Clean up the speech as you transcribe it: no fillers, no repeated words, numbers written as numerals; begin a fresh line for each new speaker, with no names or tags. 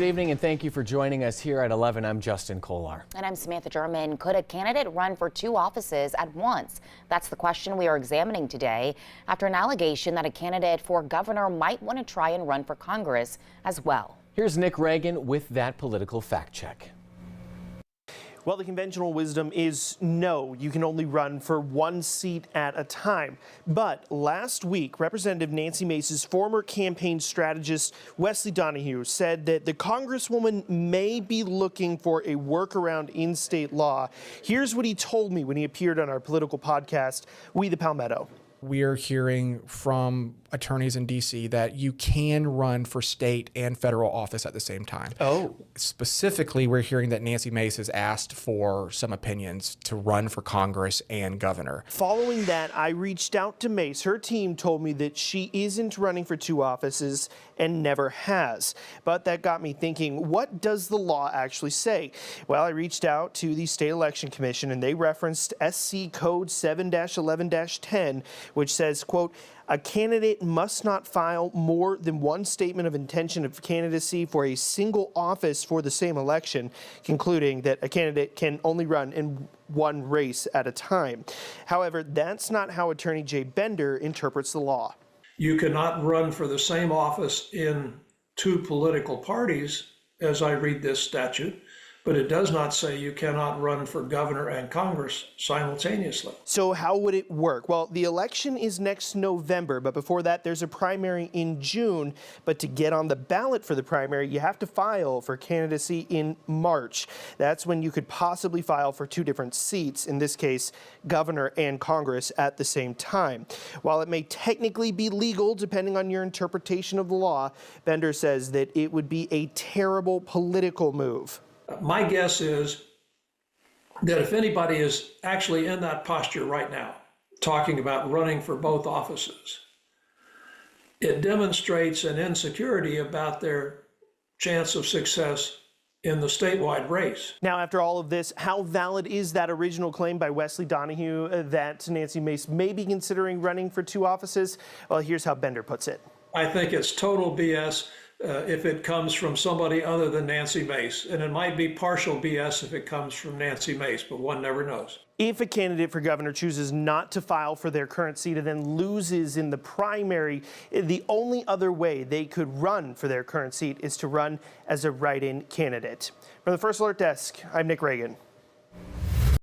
Good evening and thank you for joining us here at 11. I'm Justin Kolar.
And I'm Samantha German. Could a candidate run for two offices at once? That's the question we are examining today after an allegation that a candidate for governor might want to try and run for Congress as well.
Here's Nick Reagan with that political fact check.
Well, the conventional wisdom is no, you can only run for one seat at a time. But last week, Representative Nancy Mace's former campaign strategist, Wesley Donahue, said that the Congresswoman may be looking for a workaround in state law. Here's what he told me when he appeared on our political podcast, We the Palmetto.
We're hearing from attorneys in D.C. that you can run for state and federal office at the same time.
Oh.
Specifically, we're hearing that Nancy Mace has asked for some opinions to run for Congress and governor.
Following that, I reached out to Mace. Her team told me that she isn't running for two offices and never has. But that got me thinking, what does the law actually say? Well, I reached out to the State Election Commission and they referenced SC Code 7-11-10, which says, quote, a candidate must not file more than one statement of intention of candidacy for a single office for the same election, concluding that a candidate can only run in one race at a time. However, that's not how Attorney Jay Bender interprets the law.
You cannot run for the same office in two political parties, as I read this statute, but it does not say you cannot run for governor and Congress simultaneously.
So how would it work? Well, the election is next November, but before that, there's a primary in June. But to get on the ballot for the primary, you have to file for candidacy in March. That's when you could possibly file for two different seats, in this case, governor and Congress at the same time. While it may technically be legal, depending on your interpretation of the law, Bender says that it would be a terrible political move.
My guess is that if anybody is actually in that posture right now, talking about running for both offices, it demonstrates an insecurity about their chance of success in the statewide race.
Now, after all of this, how valid is that original claim by Wesley Donahue that Nancy Mace may be considering running for two offices? Well, here's how Bender puts it.
I think it's total BS if it comes from somebody other than Nancy Mace. And it might be partial BS if it comes from Nancy Mace, but one never knows.
If a candidate for governor chooses not to file for their current seat and then loses in the primary, the only other way they could run for their current seat is to run as a write-in candidate. From the First Alert Desk, I'm Nick Reagan.